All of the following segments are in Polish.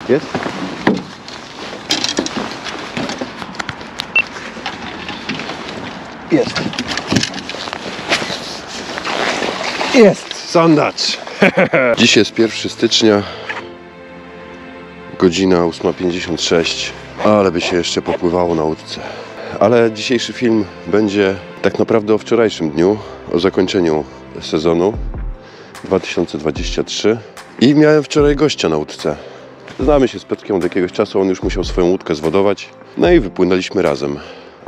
Jest? Jest. Jest! Sandacz! Dziś jest 1 stycznia, godzina 8:56, ale by się jeszcze popływało na łódce. Ale dzisiejszy film będzie tak naprawdę o wczorajszym dniu, o zakończeniu sezonu 2023. I miałem wczoraj gościa na łódce. Znamy się z Piotrkiem od jakiegoś czasu, on już musiał swoją łódkę zwodować. No i wypłynęliśmy razem.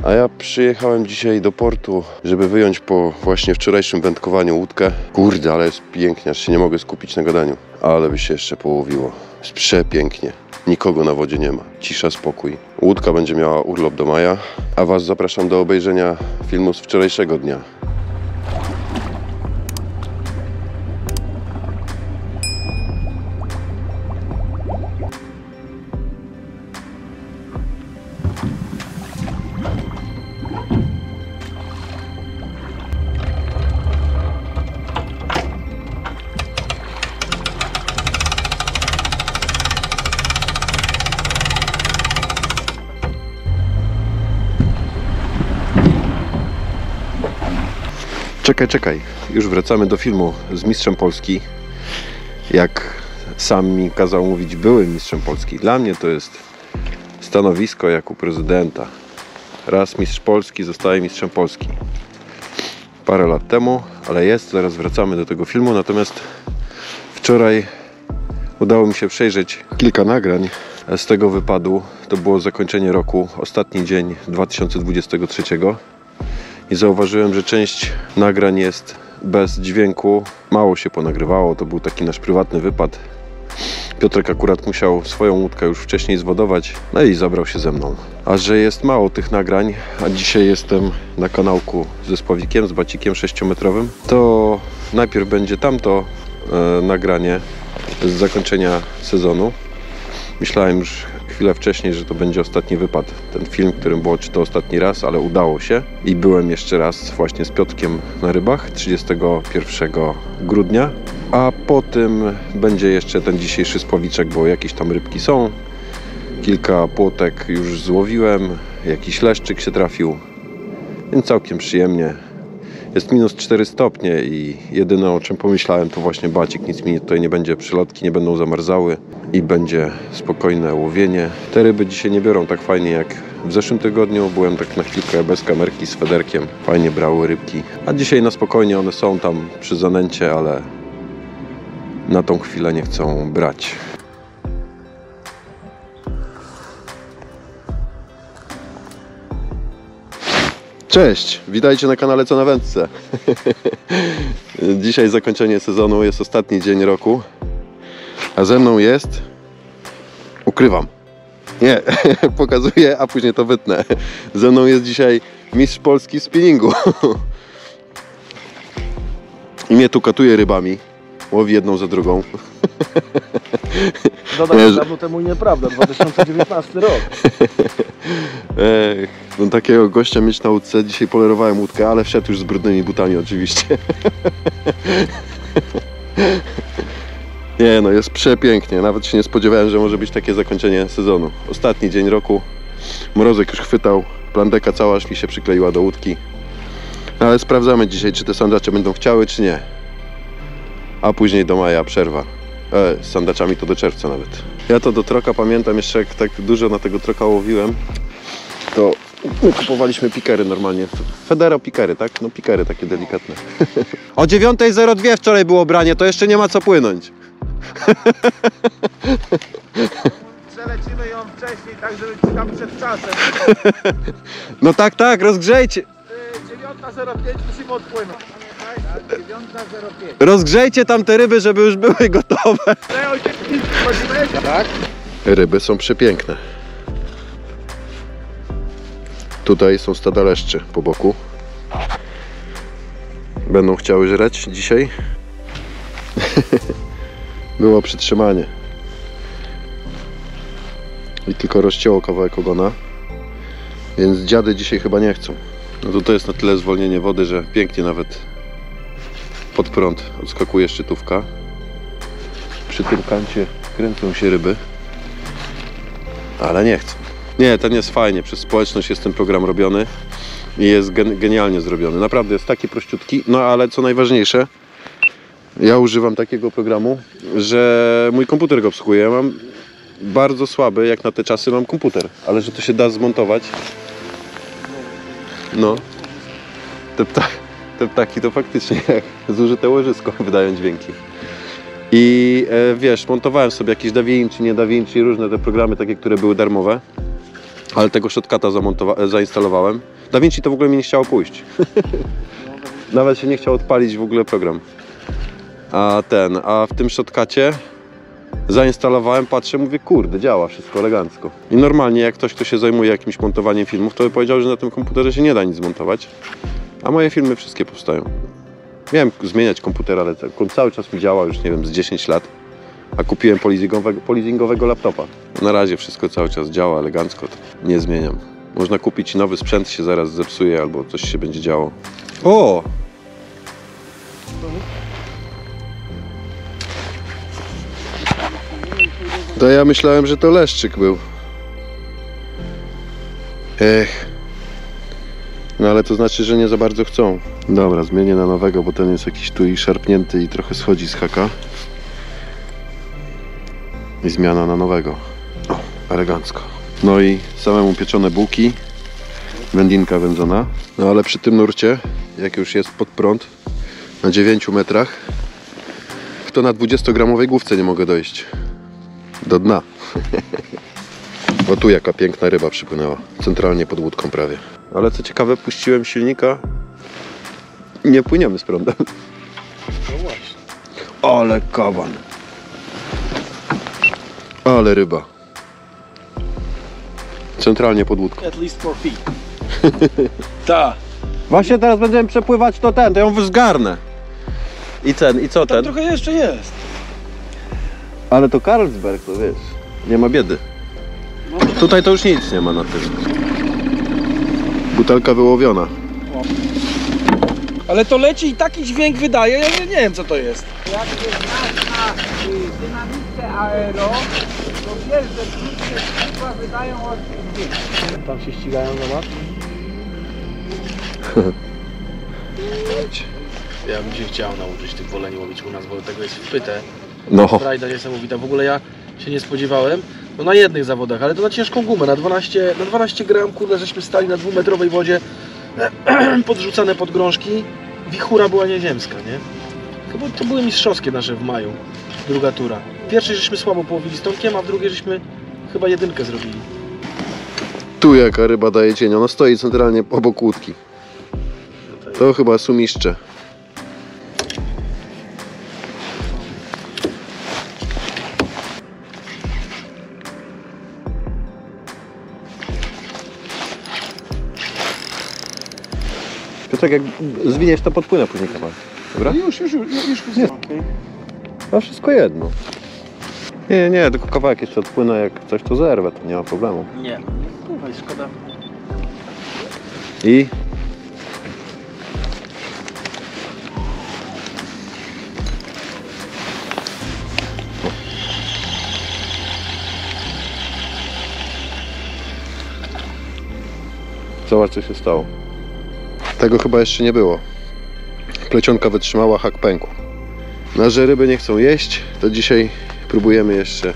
A ja przyjechałem dzisiaj do portu, żeby wyjąć po właśnie wczorajszym wędkowaniu łódkę. Kurde, ale jest pięknie, aż się nie mogę skupić na gadaniu. Ale by się jeszcze połowiło. Jest przepięknie. Nikogo na wodzie nie ma. Cisza, spokój. Łódka będzie miała urlop do maja, a Was zapraszam do obejrzenia filmu z wczorajszego dnia. Czekaj, już wracamy do filmu z mistrzem Polski. Jak sam mi kazał mówić, byłym mistrzem Polski. Dla mnie to jest stanowisko jak u prezydenta. Raz mistrz Polski, zostaje mistrzem Polski. Parę lat temu, ale jest, zaraz wracamy do tego filmu. Natomiast wczoraj udało mi się przejrzeć kilka nagrań z tego wypadu. To było zakończenie roku, ostatni dzień 2023. I zauważyłem, że część nagrań jest bez dźwięku. Mało się ponagrywało, to był taki nasz prywatny wypad. Piotrek akurat musiał swoją łódkę już wcześniej zwodować, no i zabrał się ze mną. A że jest mało tych nagrań, a dzisiaj jestem na kanałku ze spławikiem, z bacikiem 6-metrowym, to najpierw będzie tamto nagranie z zakończenia sezonu. Myślałem już chwilę wcześniej, że to będzie ostatni wypad. Ten film, którym było czy to ostatni raz, ale udało się. I byłem jeszcze raz właśnie z Piotrkiem na rybach 31 grudnia. A po tym będzie jeszcze ten dzisiejszy spławiczek, bo jakieś tam rybki są. Kilka płotek już złowiłem, jakiś leszczyk się trafił. Więc całkiem przyjemnie. Jest minus 4 stopnie i jedyne o czym pomyślałem to właśnie bacik. Nic mi tutaj nie będzie, przylotki nie będą zamarzały i będzie spokojne łowienie. Te ryby dzisiaj nie biorą tak fajnie jak w zeszłym tygodniu. Byłem tak na chwilkę bez kamerki z federkiem. Fajnie brały rybki. A dzisiaj na spokojnie one są tam przy zanęcie, ale na tą chwilę nie chcą brać. Cześć, witajcie na kanale Co na Wędce. Dzisiaj zakończenie sezonu, jest ostatni dzień roku. A ze mną jest... Ukrywam. Nie, pokazuję, a później to wytnę. Ze mną jest dzisiaj mistrz Polski w spinningu. I mnie tu katuje rybami. Łowi jedną za drugą. Dodam, dawno temu nieprawda, 2019 rok. No takiego gościa mieć na łódce. Dzisiaj polerowałem łódkę, ale wszedł już z brudnymi butami oczywiście. Nie no, jest przepięknie. Nawet się nie spodziewałem, że może być takie zakończenie sezonu. Ostatni dzień roku. Mrozek już chwytał. Plandeka cała aż mi się przykleiła do łódki. No, ale sprawdzamy dzisiaj, czy te sandacze będą chciały, czy nie. A później do maja przerwa. Z sandaczami to do czerwca nawet. Ja to do troka pamiętam jeszcze, jak tak dużo na tego troka łowiłem, to kupowaliśmy pikery normalnie. Federo pikery, tak? No pikery takie delikatne. O 9:02 wczoraj było branie, to jeszcze nie ma co płynąć. Przelecimy ją wcześniej, tak żeby tam przed czasem. No tak, rozgrzejcie. 9:05 musimy odpłynąć. 9:05. Rozgrzejcie tam te ryby, żeby już były gotowe. Tak? Ryby są przepiękne. Tutaj są stada leszczy po boku. Będą chciały żreć dzisiaj. Było przytrzymanie. I tylko rozcięło kawałek ogona. Więc dziady dzisiaj chyba nie chcą. No to jest na tyle zwolnienie wody, że pięknie nawet pod prąd odskakuje szczytówka. Przy tym kancie kręcą się ryby. ale nie chcą. Nie, ten jest fajnie, przez społeczność jest ten program robiony i jest genialnie zrobiony. Naprawdę jest taki prościutki, no ale co najważniejsze, ja używam takiego programu, że mój komputer go obsługuje. Ja mam bardzo słaby, jak na te czasy mam komputer, ale że to się da zmontować. No, te ptaki to faktycznie jak zużyte łożysko wydają dźwięki. I wiesz, montowałem sobie jakieś DaVinci, nie DaVinci, różne te programy takie, które były darmowe, ale tego shortcuta zainstalowałem. DaVinci to w ogóle mi nie chciało pójść. Nawet się nie chciał odpalić w ogóle program. A w tym shortcucie zainstalowałem, patrzę, mówię, kurde, działa wszystko elegancko. I normalnie jak ktoś, kto się zajmuje jakimś montowaniem filmów, to by powiedział, że na tym komputerze się nie da nic zmontować. A moje filmy wszystkie powstają. Miałem zmieniać komputer, ale on cały czas mi działa już, nie wiem, z 10 lat. A kupiłem polizingowego laptopa. Na razie wszystko cały czas działa elegancko, to nie zmieniam. Można kupić nowy sprzęt, się zaraz zepsuje albo coś się będzie działo. O! To ja myślałem, że to leszczyk był. No ale to znaczy, że nie za bardzo chcą. Dobra, zmienię na nowego, bo ten jest jakiś tu i szarpnięty i trochę schodzi z haka. I zmiana na nowego. O, elegancko. No i samemu pieczone bułki. Wędlinka wędzona. No ale przy tym nurcie, jak już jest pod prąd, na 9 metrach, to na 20-gramowej główce nie mogę dojść. Do dna. O tu jaka piękna ryba przypłynęła. Centralnie pod łódką prawie. Ale co ciekawe, puściłem silnika. Nie płyniemy z prądem. No właśnie. Ale kawan. Ale ryba. Centralnie pod łódką. At least 4 feet. Tak. Właśnie teraz będziemy przepływać to ją zgarnę. I co Tam trochę jeszcze jest. Ale to Carlsberg, to wiesz, nie ma biedy. Tutaj to już nic nie ma na tym. Butelka wyłowiona. Ale to leci i taki dźwięk wydaje, ja nie wiem co to jest. Jak się znasz na dynamice aero, to wiesz, że wszystkie skrzydła wydają ostry dźwięk. Tam się ścigają, zobacz. Ja bym się chciał nauczyć tych woleni łowić u nas, bo tego jest wpyte. No. Frajda niesamowita. W ogóle ja się nie spodziewałem, no na jednych zawodach, ale to na ciężką gumę, na 12 gram, kurde, żeśmy stali na 2-metrowej wodzie, podrzucane pod grążki. Wichura była nieziemska, nie? To były mistrzowskie nasze w maju, druga tura. Pierwszej żeśmy słabo połowili z Tomkiem, a w drugiej żeśmy chyba jedynkę zrobili. Tu jaka ryba daje cień, ona stoi centralnie obok łódki. To chyba sumiszcze. Tak jak zwiniesz, to podpłynę później kawałek. Dobra? Już. Jest. A wszystko jedno. Nie, tylko kawałek jeszcze odpłynę, jak coś to zerwę, to nie ma problemu. Nie, słuchaj, szkoda. I? Zobacz, co się stało. Tego chyba jeszcze nie było. Plecionka wytrzymała, hak pękł. No, że ryby nie chcą jeść, to dzisiaj próbujemy jeszcze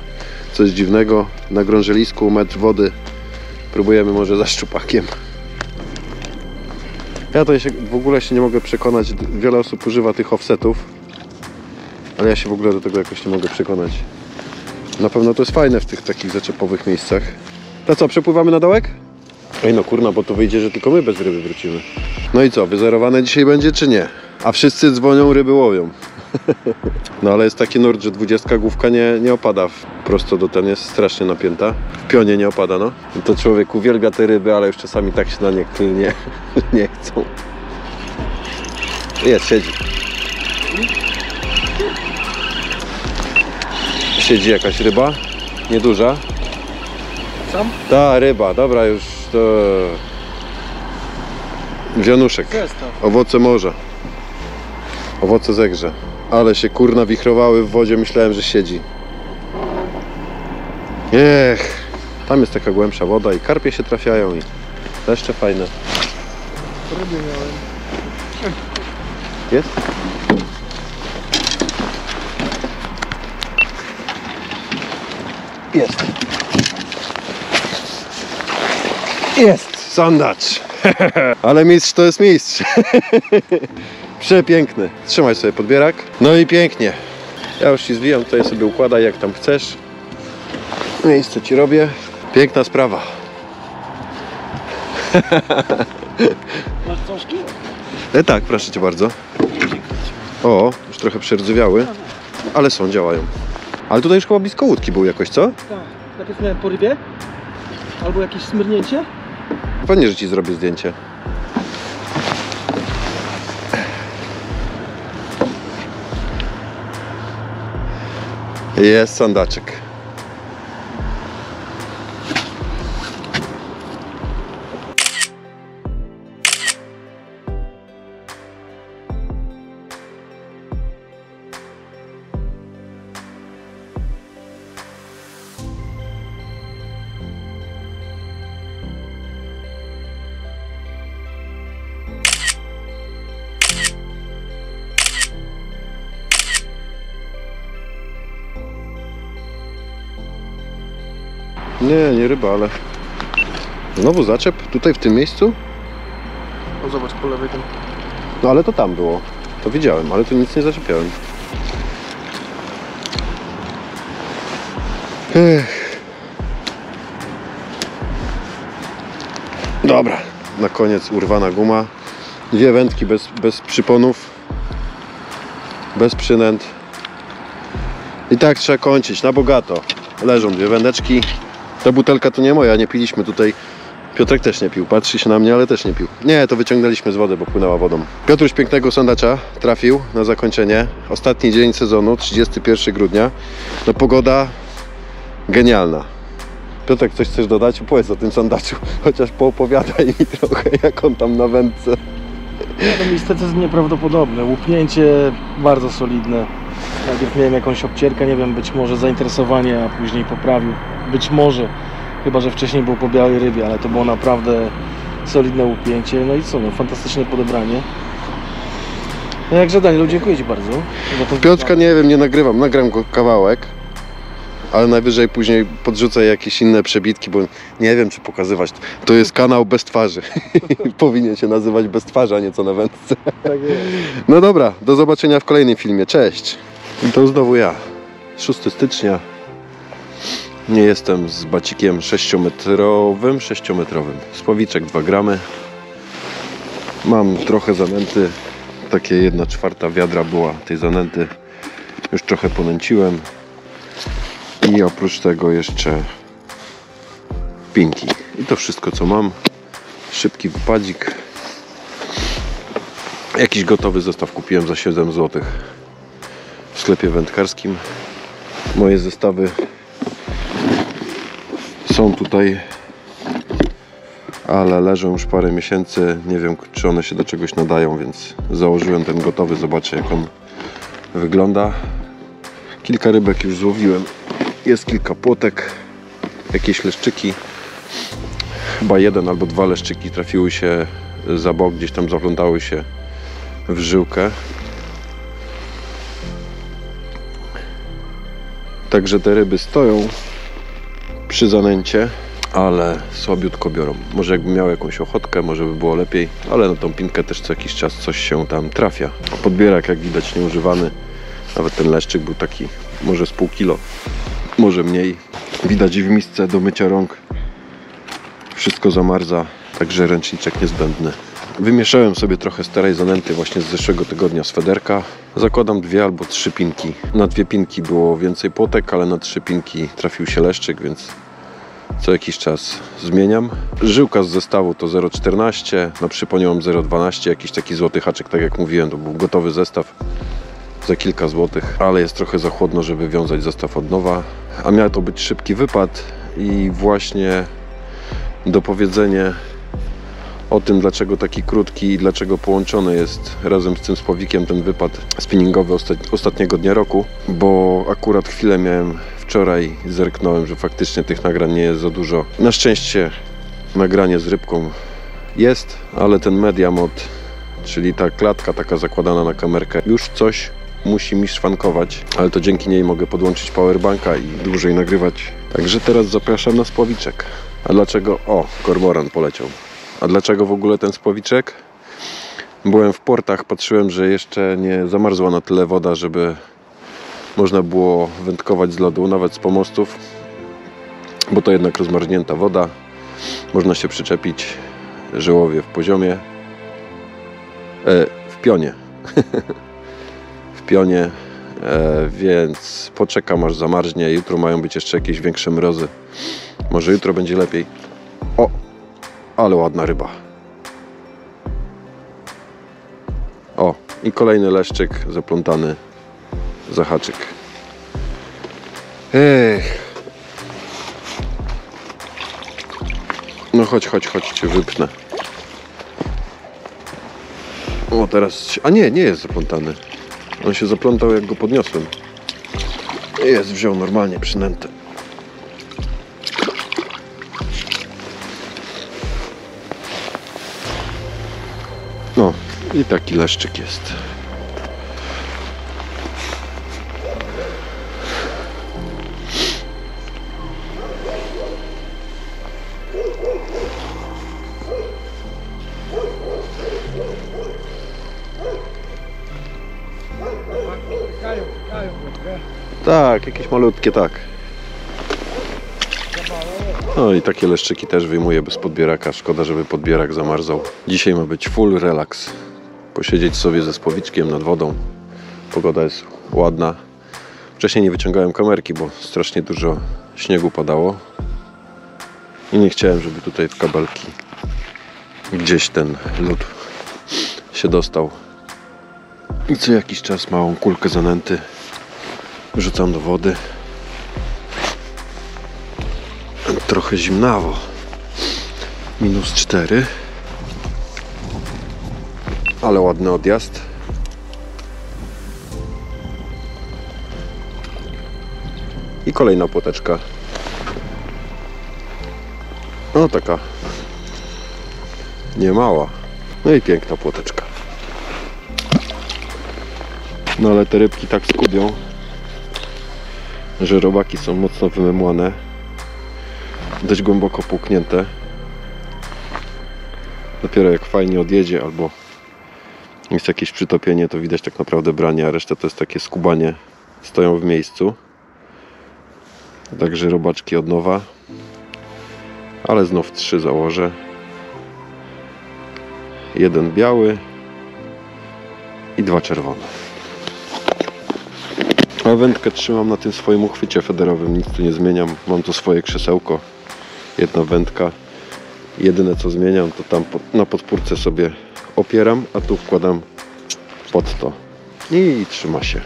coś dziwnego. Na grążelisku, metr wody. Próbujemy może za szczupakiem. Ja to w ogóle się nie mogę przekonać. Wiele osób używa tych offsetów, ale ja się w ogóle do tego jakoś nie mogę przekonać. Na pewno to jest fajne w tych takich zaczepowych miejscach. To co, przepływamy na dołek? Ej no kurna, bo to wyjdzie, że tylko my bez ryby wrócimy. No i co, wyzerowane dzisiaj będzie czy nie? A wszyscy dzwonią, ryby łowią. No ale jest taki nurt, że 20 główka nie opada prosto do ten, jest strasznie napięta. W pionie nie opada, no. I to człowiek uwielbia te ryby, ale już czasami tak się na nie klnie, nie chcą. Jest, siedzi. Siedzi jakaś ryba, nieduża. Sam? Ta ryba, dobra już to... Wionuszek, Zestaw. owoce morza. Owoce zegrze. Ale się kurna wichrowały w wodzie, myślałem, że siedzi. Tam jest taka głębsza woda i karpie się trafiają i leszcze fajne. Ryby miałem. Jest? Jest. Jest! Sandacz! Ale mistrz to jest mistrz. Przepiękny. Trzymaj sobie podbierak. No i pięknie. Ja już Ci zwijam, tutaj sobie układaj jak tam chcesz. Miejsce Ci robię. Piękna sprawa. Masz coszki? Tak, proszę Cię bardzo. O, już trochę przerdzewiały, ale są, działają. Ale tutaj już chyba blisko łódki był jakoś, co? Tak. Najpierw miałem po rybie. Albo jakieś smyrnięcie. Pewnie, że Ci zrobię zdjęcie. Jest sandaczek. Nie ryba, ale znowu zaczep tutaj w tym miejscu? O, zobacz po lewej tam. No ale to tam było. To widziałem, ale tu nic nie zaczepiałem. Dobra, na koniec urwana guma. 2 wędki bez przyponów. Bez przynęt. I tak trzeba kończyć, na bogato. Leżą 2 wędeczki. Ta butelka to nie moja, nie piliśmy tutaj. Piotrek też nie pił, patrzy się na mnie, ale też nie pił. Nie, to wyciągnęliśmy z wody, bo płynęła wodą. Piotruś pięknego sandacza trafił na zakończenie. Ostatni dzień sezonu, 31 grudnia. No pogoda genialna. Piotrek, coś chcesz dodać? Opowiedz o tym sandaczu, chociaż poopowiadaj mi trochę, jak on tam na wędce. No, niestety jest nieprawdopodobne. Łupnięcie bardzo solidne. Najpierw miałem jakąś obcierkę, nie wiem, być może zainteresowanie, a później poprawił. Być może, chyba że wcześniej był po białej rybie, ale to było naprawdę solidne łupnięcie. No i co, no, fantastyczne podebranie. No jakże Danielu, dziękuję Ci bardzo za tą Piotrka nie wiem, nie nagrywam, nagram go kawałek, ale najwyżej później podrzucę jakieś inne przebitki, bo nie wiem, czy pokazywać. To jest kanał bez twarzy. Powinien się nazywać bez twarzy, a nie co na wędce. Tak jest. No dobra, do zobaczenia w kolejnym filmie. Cześć! I to znowu ja. 6 stycznia. Nie jestem z bacikiem 6-metrowym. Słowiczek 2 gramy. Mam trochę zanęty. Takie 1/4 wiadra była tej zanęty. Już trochę ponęciłem. I oprócz tego jeszcze pinki. I to wszystko, co mam. Szybki wypadzik. Jakiś gotowy zestaw kupiłem za 7 zł w sklepie wędkarskim. Moje zestawy są tutaj, ale leżą już parę miesięcy. Nie wiem, czy one się do czegoś nadają, więc założyłem ten gotowy. Zobaczę, jak on wygląda. Kilka rybek już złowiłem. Jest kilka płotek, jakieś leszczyki. Chyba 1 albo 2 leszczyki trafiły się za bok, gdzieś tam zaplątały się w żyłkę. Także te ryby stoją przy zanęcie, ale słabiutko biorą. Może jakbym miał jakąś ochotkę, może by było lepiej, ale na tą pinkę też co jakiś czas coś się tam trafia. Podbierak, jak widać, nieużywany. Nawet ten leszczyk był taki może z pół kilo, może mniej. Widać w misce do mycia rąk. Wszystko zamarza, także ręczniczek niezbędny. Wymieszałem sobie trochę starej zanęty właśnie z zeszłego tygodnia z federka. Zakładam 2 albo 3 pinki. Na 2 pinki było więcej płotek, ale na 3 pinki trafił się leszczyk, więc co jakiś czas zmieniam. Żyłka z zestawu to 0,14, na przyponie mam 0,12, jakiś taki złoty haczyk, tak jak mówiłem, to był gotowy zestaw za kilka złotych, ale jest trochę za chłodno, żeby wiązać zestaw od nowa. A miał to być szybki wypad i właśnie dopowiedzenie o tym, dlaczego taki krótki i dlaczego połączony jest razem z tym spłowikiem ten wypad spinningowy ostatniego dnia roku, bo akurat chwilę miałem wczoraj zerknąłem, że faktycznie tych nagrań nie jest za dużo. Na szczęście nagranie z rybką jest, ale ten media mod, czyli ta klatka taka zakładana na kamerkę, już coś musi mi szwankować, ale to dzięki niej mogę podłączyć powerbanka i dłużej nagrywać. Także teraz zapraszam na spławiczek. A dlaczego? O, kormoran poleciał. A dlaczego w ogóle ten spławiczek? Byłem w portach, patrzyłem, że jeszcze nie zamarzła na tyle woda, żeby można było wędkować z lodu, nawet z pomostów, bo to jednak rozmarznięta woda. Można się przyczepić, że łowię w poziomie, w pionie. W pionie, więc poczekam aż zamarznie. Jutro mają być jeszcze jakieś większe mrozy. Może jutro będzie lepiej. O, ale ładna ryba. O, i kolejny leszczyk zaplątany za haczyk. No chodź, cię wypnę. O, teraz... A nie jest zaplątany. On się zaplątał, jak go podniosłem. Jest, wziął normalnie przynętę. No i taki leszczyk jest. Tak, jakieś malutkie, tak. No i takie leszczyki też wyjmuję bez podbieraka. Szkoda, żeby podbierak zamarzał. Dzisiaj ma być full relaks. Posiedzieć sobie ze spławiczkiem nad wodą. Pogoda jest ładna. Wcześniej nie wyciągałem kamerki, bo strasznie dużo śniegu padało. I nie chciałem, żeby tutaj w kabelki gdzieś ten lód się dostał. I co jakiś czas małą kulkę zanęty wrzucam do wody. Trochę zimnawo. -4. Ale ładny odjazd. I kolejna płoteczka. No taka niemała. No i piękna płoteczka. No ale te rybki tak skubią, że robaki są mocno wymemłane. Dość głęboko puknięte. Dopiero jak fajnie odjedzie albo jest jakieś przytopienie, to widać tak naprawdę branie, a reszta to jest takie skubanie. Stoją w miejscu. Także robaczki od nowa. Ale znów 3 założę. Jeden biały i 2 czerwone. A wędkę trzymam na tym swoim uchwycie federowym, nic tu nie zmieniam. Mam tu swoje krzesełko, jedna wędka. Jedyne co zmieniam, to tam na podpórce sobie opieram, a tu wkładam pod to. I trzyma się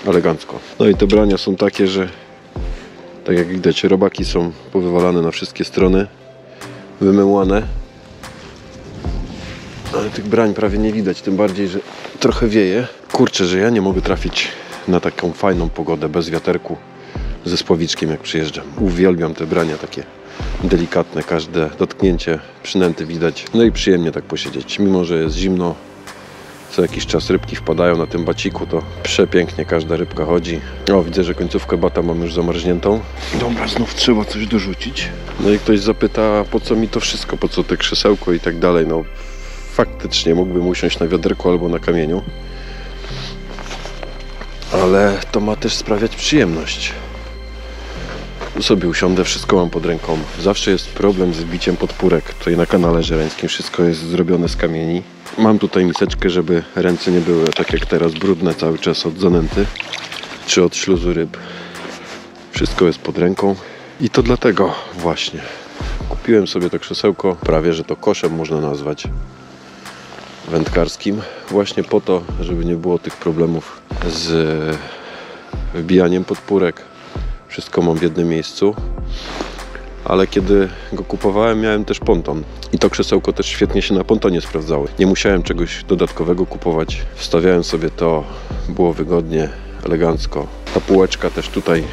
elegancko. No i te brania są takie, że tak jak widać, robaki są powywalane na wszystkie strony, wymyłane. Ale tych brań prawie nie widać, tym bardziej, że trochę wieje. Kurczę, że ja nie mogę trafić na taką fajną pogodę, bez wiaterku, ze spławiczkiem jak przyjeżdżam. Uwielbiam te brania takie delikatne, każde dotknięcie przynęty widać. No i przyjemnie tak posiedzieć, mimo że jest zimno. Co jakiś czas rybki wpadają na tym baciku, to przepięknie każda rybka chodzi. O, widzę, że końcówkę bata mam już zamarzniętą. Dobra, znów trzeba coś dorzucić. No i ktoś zapyta, po co mi to wszystko, po co te krzesełko i tak dalej. No faktycznie mógłbym usiąść na wiaderku albo na kamieniu. Ale to ma też sprawiać przyjemność. Tu sobie usiądę, wszystko mam pod ręką. Zawsze jest problem z biciem podpórek. Tutaj na kanale żerańskim wszystko jest zrobione z kamieni. Mam tutaj miseczkę, żeby ręce nie były tak jak teraz brudne cały czas od zanęty czy od śluzu ryb. Wszystko jest pod ręką i to dlatego właśnie kupiłem sobie to krzesełko, prawie że to koszem można nazwać, wędkarskim, właśnie po to, żeby nie było tych problemów z wbijaniem podpórek. Wszystko mam w jednym miejscu. Ale kiedy go kupowałem, miałem też ponton. I to krzesełko też świetnie się na pontonie sprawdzało. Nie musiałem czegoś dodatkowego kupować. Wstawiałem sobie to, było wygodnie, elegancko. Ta półeczka też tutaj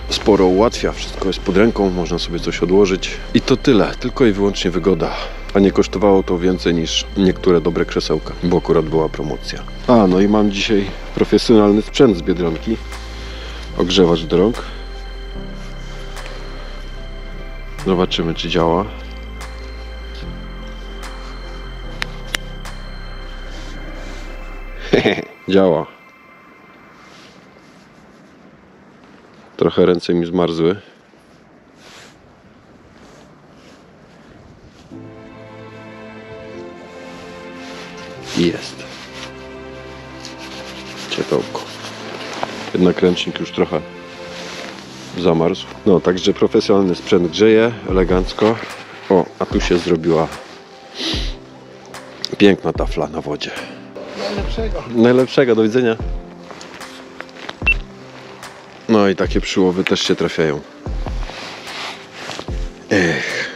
sporo ułatwia, wszystko jest pod ręką, można sobie coś odłożyć i to tyle, tylko i wyłącznie wygoda. A nie kosztowało to więcej niż niektóre dobre krzesełka, bo akurat była promocja. A, no i mam dzisiaj profesjonalny sprzęt z Biedronki. Ogrzewacz do rąk. Zobaczymy, czy działa. Działa. Trochę ręce mi zmarzły. I jest. Ciepełko. Jednak ręcznik już trochę zamarzł. No, także profesjonalny sprzęt grzeje elegancko. O, a tu się zrobiła piękna tafla na wodzie. Najlepszego. Najlepszego, do widzenia. No i takie przyłowy też się trafiają. Ech.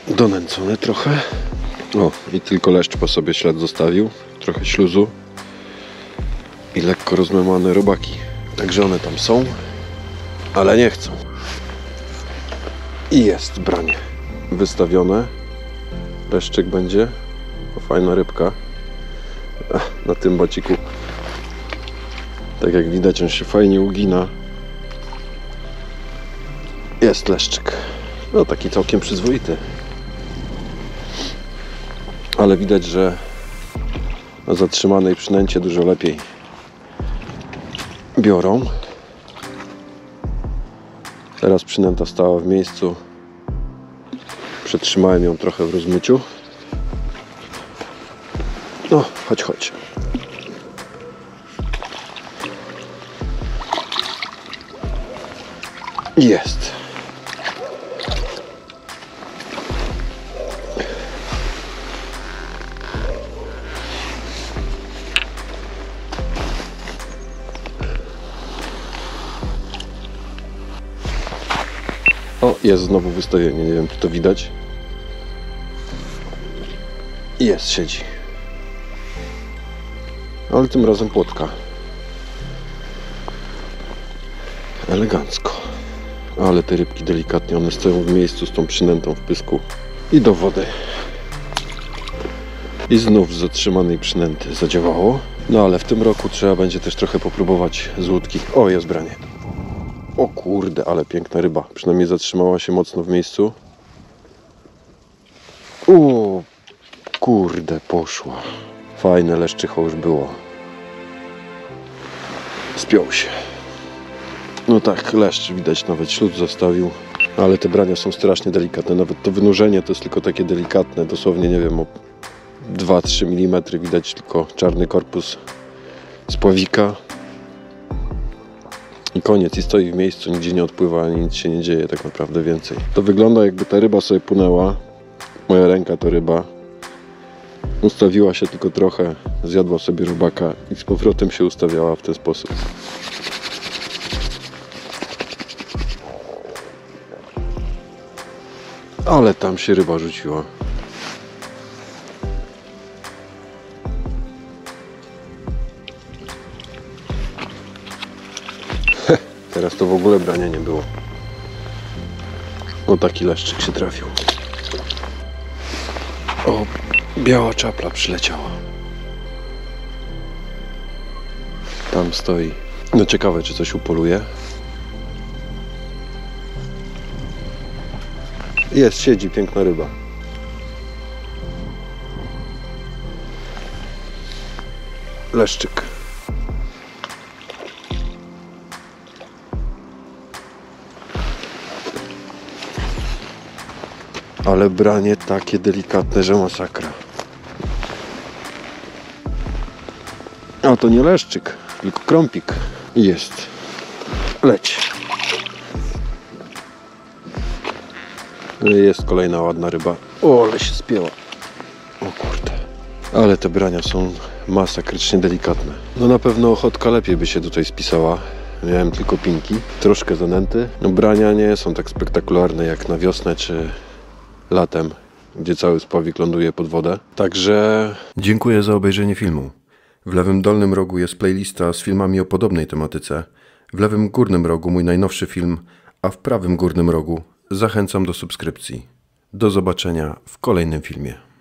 Donęcone trochę. O, i tylko leszcz po sobie ślad zostawił. Trochę śluzu. I lekko rozmemłane robaki. Także one tam są, ale nie chcą. I jest branie. Wystawione. Leszczyk będzie. O, fajna rybka. Na tym baciku. Tak jak widać, on się fajnie ugina. Jest leszczyk. No taki całkiem przyzwoity. Ale widać, że na zatrzymanej przynęcie dużo lepiej biorą. Teraz przynęta stała w miejscu. Przetrzymałem ją trochę w rozmyciu. No, chodź, chodź. Jest. O, jest znowu wystawienie, nie wiem, czy to widać. Jest, siedzi. Ale tym razem płotka. Elegancko. Ale te rybki delikatnie, one stoją w miejscu z tą przynętą w pysku. I do wody. I znów z zatrzymanej przynęty zadziałało. No ale w tym roku trzeba będzie też trochę popróbować z łódki. O, jest branie. O kurde, ale piękna ryba. Przynajmniej zatrzymała się mocno w miejscu. O kurde, poszła. Fajne leszczycho już było. Spiął się. No tak, leszcz widać, nawet śluz zostawił. Ale te brania są strasznie delikatne. Nawet to wynurzenie to jest tylko takie delikatne. Dosłownie, nie wiem, o 2-3 mm widać tylko czarny korpus spławika. I koniec, i stoi w miejscu, nigdzie nie odpływa, ani nic się nie dzieje tak naprawdę więcej. To wygląda, jakby ta ryba sobie płynęła. Moja ręka to ryba. Ustawiła się tylko trochę, zjadła sobie robaka i z powrotem się ustawiała w ten sposób. Ale tam się ryba rzuciła. Teraz to w ogóle brania nie było. O, taki leszczyk się trafił. O, biała czapla przyleciała. Tam stoi. No ciekawe, czy coś upoluje. Jest, siedzi, piękna ryba. Leszczyk. Ale branie takie delikatne, że masakra. A to nie leszczyk, tylko krąpik. Jest. Leć. Jest kolejna ładna ryba. O, ale się spięła. O kurde. Ale te brania są masakrycznie delikatne. No na pewno ochotka lepiej by się tutaj spisała. Miałem tylko pinki, troszkę zanęty. No brania nie są tak spektakularne jak na wiosnę czy latem, gdzie cały spławik ląduje pod wodę. Także dziękuję za obejrzenie filmu. W lewym dolnym rogu jest playlista z filmami o podobnej tematyce. W lewym górnym rogu mój najnowszy film, a w prawym górnym rogu zachęcam do subskrypcji. Do zobaczenia w kolejnym filmie.